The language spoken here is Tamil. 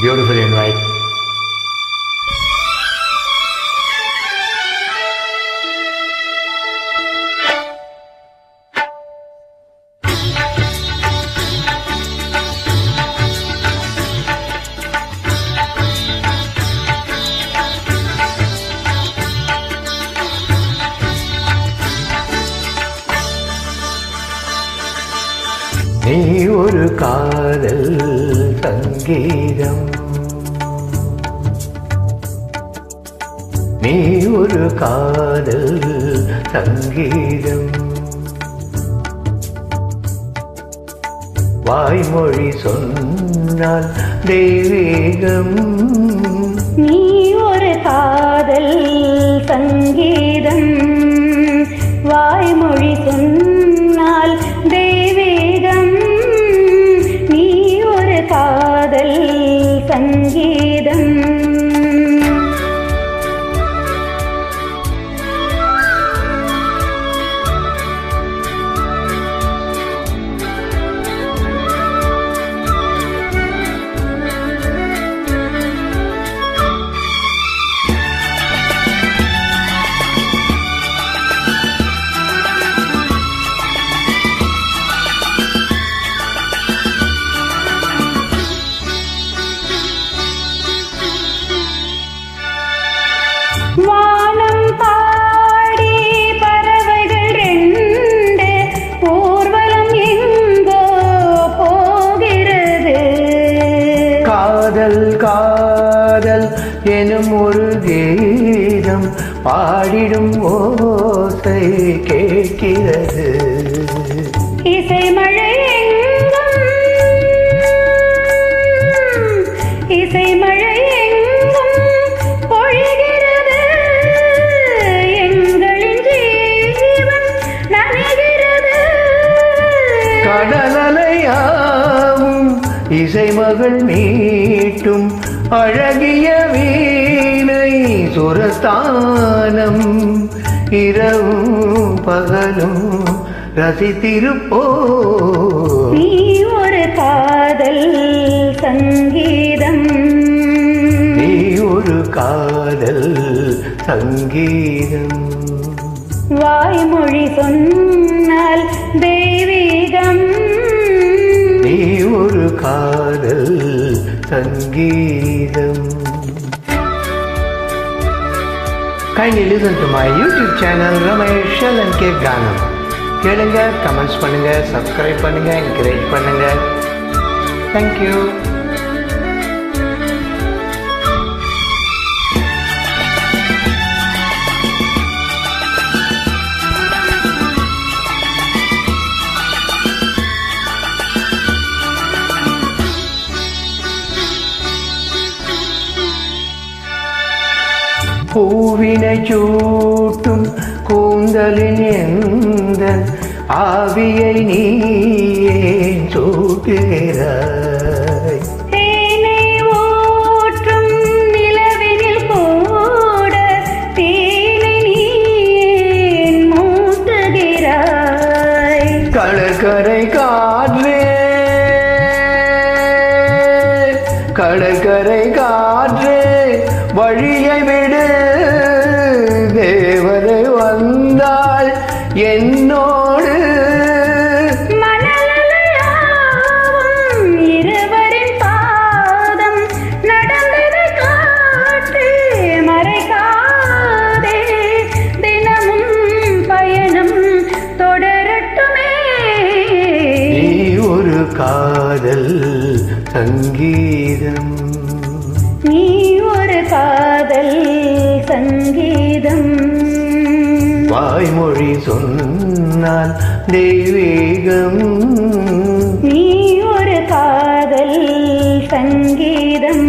Beautiful invite. நீ ஒரு காதல் சங்கீதம், நீ ஒரு காதல் சங்கீதம், வாய்மொழி சொன்னால் தெய்வீகம். நீ ஒரு காதல் சங்கீதம், வாய்மொழி சொன்னால் தெய்வீகம். நீ ஒரு காதல் சங்கீதம். வானம் பாடி பறவைகள் ரெண்டு ஊர்வலம் எங்கோ போகிறது. காதல் காதல் எனும் ஒரு கீதம் பாடிடும் ஓசை கேட்கிறது. இசை மழை எங்கும், இசை மழை எங்கும் பொழிகிறது. எங்களின் ஜீவன் நனைகிறது. கடலையாவும் இசை மகள் மீட்டும் அழகிய வீணை சுரஸ்தானம். இரவும் பகலும் ரசித்திருப்போ. நீ ஒரு காதல் சங்கீதம், நீ ஒரு காதல் சங்கீதம், வாய்மொழி சொன்னால் தெய்வீகம். நீ ஒரு காதல் சங்கீதம். Kindly listen to my YouTube channel Ramesh LNK Ganam. கேளுங்க, கமெண்ட்ஸ் பண்ணுங்க, சப்ஸ்கிரைப் பண்ணுங்க, என்கரேஜ் பண்ணுங்க. தேங்க்யூ. பூவினை சூட்டும் கூந்தலின் எந்தன் ஆவியை நீ ஏன் சூட்டுகிறாய்? தேனை ஊற்றும் நிலவினில் கூட தேனை நீ ஏன் மூட்டுகிறாய்? கடற்கரை காற்றே, கடற்கரை காற்றே வழியை விடு. தேவதை வந்தாள் என்னோடு. மணலையாவும் இருவரின் பாதம் நடந்ததை காற்று மறைக்காதே. தினமும் பயணம் தொடரட்டுமே. நீ ஒரு காதல் சங்கீதம், நீ ஒரு காதல் சங்கீதம், வாய்மொழி சொன்னால் தெய்வீகம். நீ ஒரு காதல் சங்கீதம்.